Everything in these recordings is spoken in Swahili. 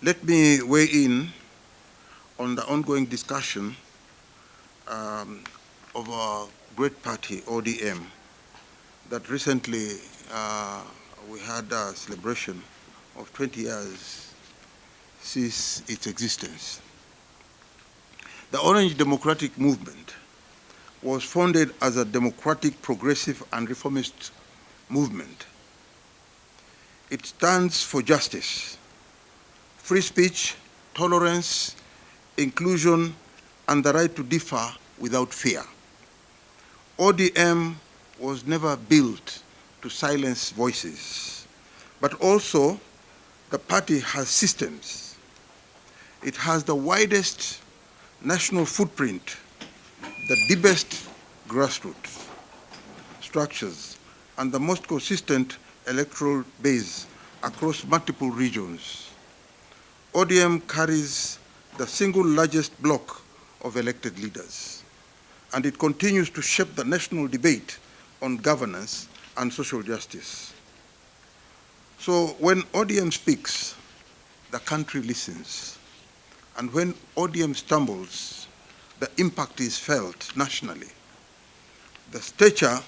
Let me weigh in on the ongoing discussion of our great party, ODM, that recently we had a celebration of 20 years since its existence. The Orange Democratic Movement was founded as a democratic, progressive, and reformist movement. It stands for justice, free speech, tolerance, inclusion, and the right to differ without fear. ODM was never built to silence voices, but also the party has systems. It has the widest national footprint, the deepest grassroots structures, and the most consistent electoral base across multiple regions. ODM carries the single largest block of elected leaders, and it continues to shape the national debate on governance and social justice. So when ODM speaks, the country listens. And when ODM stumbles, the impact is felt nationally. The stature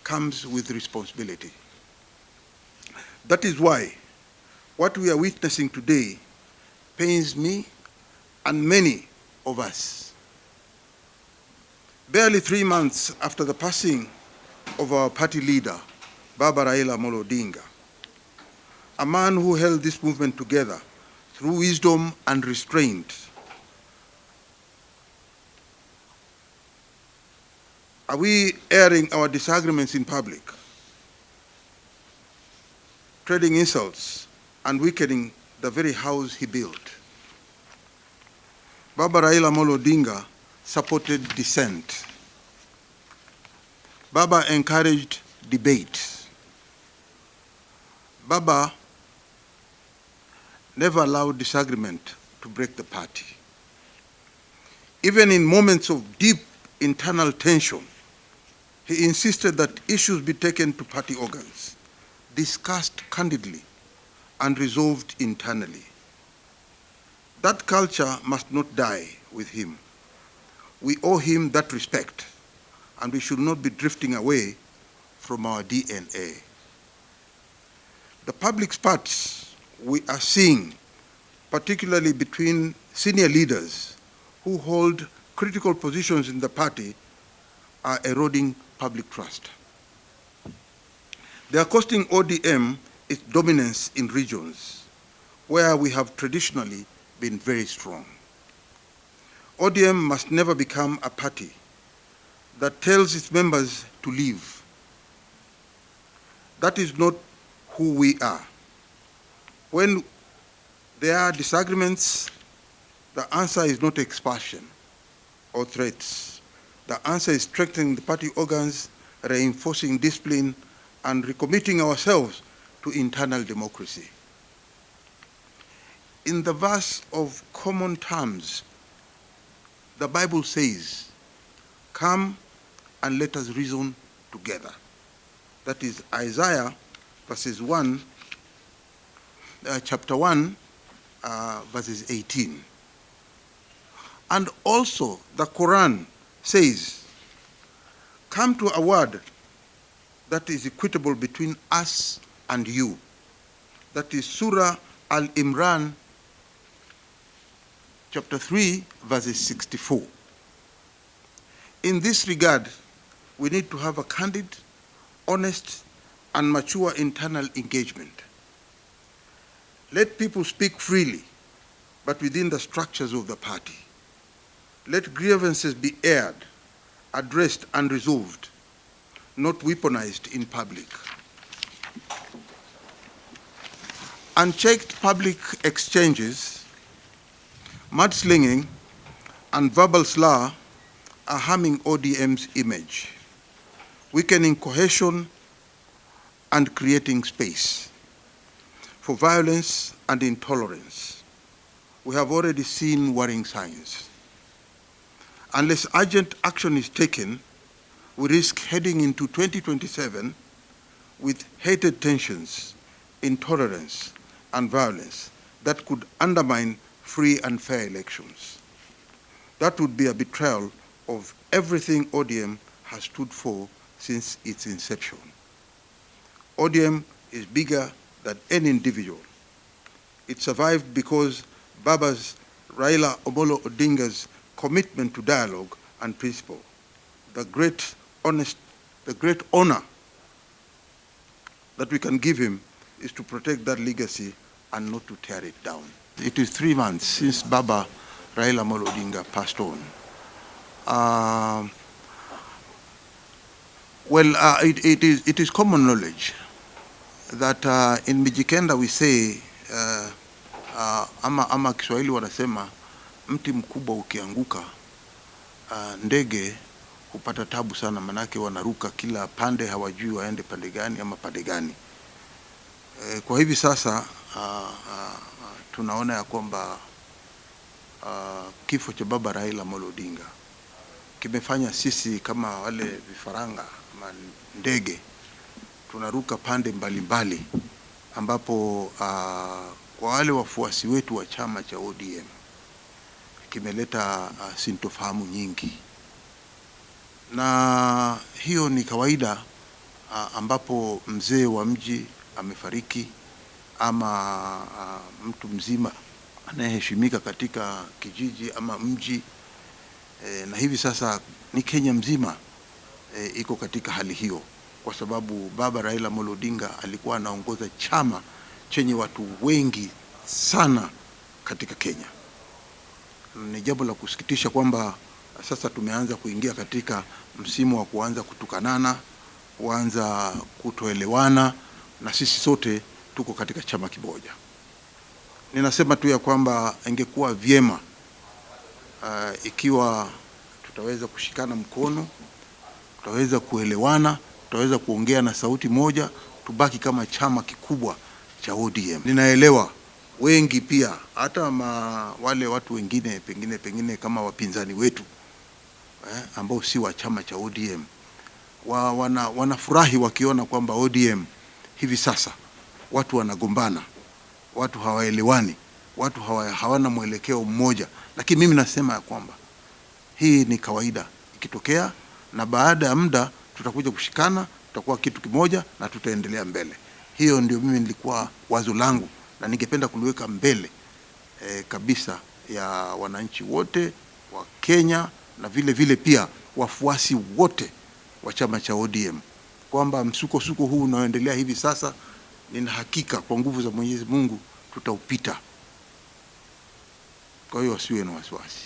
comes with responsibility. That is why what we are witnessing today pains me and many of us. Barely 3 months after the passing of our party leader, Baba Raila Amolo Odinga, a man who held this movement together through wisdom and restraint, are we airing our disagreements in public, trading insults, and weakening the very house he built? Baba Raila Amolo Odinga supported dissent. Baba encouraged debate. Baba never allowed disagreement to break the party. Even in moments of deep internal tension, he insisted that issues be taken to party organs, discussed candidly, and resolved internally. That culture must not die with him. We owe him that respect, and we should not be drifting away from our DNA. The public spats we are seeing, particularly between senior leaders who hold critical positions in the party, are eroding public trust. They are costing ODM its dominance in regions where we have traditionally been very strong. ODM must never become a party that tells its members to leave. That is not who we are. When there are disagreements, the answer is not expulsion or threats. The answer is strengthening the party organs, reinforcing discipline, and recommitting ourselves to internal democracy. In the verse of common terms, the Bible says, "Come and let us reason together." That is Isaiah chapter 1, verses 18. And also the Quran says, "Come to a word that is equitable between us and you." That is Surah Al-Imran, chapter 3, verses 64. In this regard, we need to have a candid, honest, and mature internal engagement. Let people speak freely, but within the structures of the party. Let grievances be aired, addressed, and resolved, not weaponized in public. Unchecked public exchanges, mudslinging, and verbal slur are harming ODM's image, weakening cohesion and creating space for violence and intolerance. We have already seen worrying signs. Unless urgent action is taken, we risk heading into 2027 with heated tensions, intolerance, and violence that could undermine free and fair elections. That would be a betrayal of everything ODM has stood for since its inception. ODM is bigger than any individual. It survived because Baba's Raila Amolo Odinga's commitment to dialogue and principle. The great honor that we can give him is to protect that legacy and not to tear it down. It is 3 months since Baba Raila Amolo Odinga passed on. It is common knowledge that in Mijikenda we say ama Kiswahili wanasema mti mkubwa ukianguka ndege hupata tabu sana, manake wanaruka kila pande, hawajui waende pande gani ama pande gani. Kwa hivi sasa tunaona ya kwamba kifo cha Baba Raila Amolo Odinga kimefanya sisi kama wale vifaranga ama ndege tunaruka pande mbalimbali, ambapo kwa wale wafuasi wetu wa chama cha ODM kimeleta sintofahamu nyingi, na hiyo ni kawaida ambapo mzee wa mji amefariki ama mtu mzima anayeheshimika katika kijiji ama mji, na hivi sasa ni Kenya mzima iko katika hali hiyo, kwa sababu Baba Raila Amolo Odinga alikuwa anaongoza chama chenye watu wengi sana katika Kenya. Ni jambo la kusikitisha kwamba sasa tumeanza kuingia katika msimu wa kuanza kutukanana, kuanza kutoelewana, na sisi sote tuko katika chama kimoja. Ninasema tu ya kwamba ingekuwa vyema ikiwa tutaweza kushikana mkono, tutaweza kuelewana, tutaweza kuongea na sauti moja, tubaki kama chama kikubwa cha ODM. Ninaelewa wengi pia, hata wale watu wengine pengine kama wapinzani wetu ambao si wa chama cha ODM wanafurahi wakiona kwamba ODM hivi sasa watu wanagombana, watu hawaelewani, watu hawana mwelekeo mmoja. Lakini mimi nasema ya kwamba hii ni kawaida ikitokea, na baada ya muda tutakuja kushikana, tutakuwa kitu kimoja na tutaendelea mbele. Hiyo ndio mimi nilikuwa wazo langu, na ningependa kuliweka mbele kabisa ya wananchi wote wa Kenya, na vile vile pia wafuasi wote wa chama cha ODM, kwamba msukosuko huu unaoendelea hivi sasa, nina hakika kwa nguvu za Mwenyezi Mungu tutaupita. Kwa hiyo wasiwe na wasiwasi.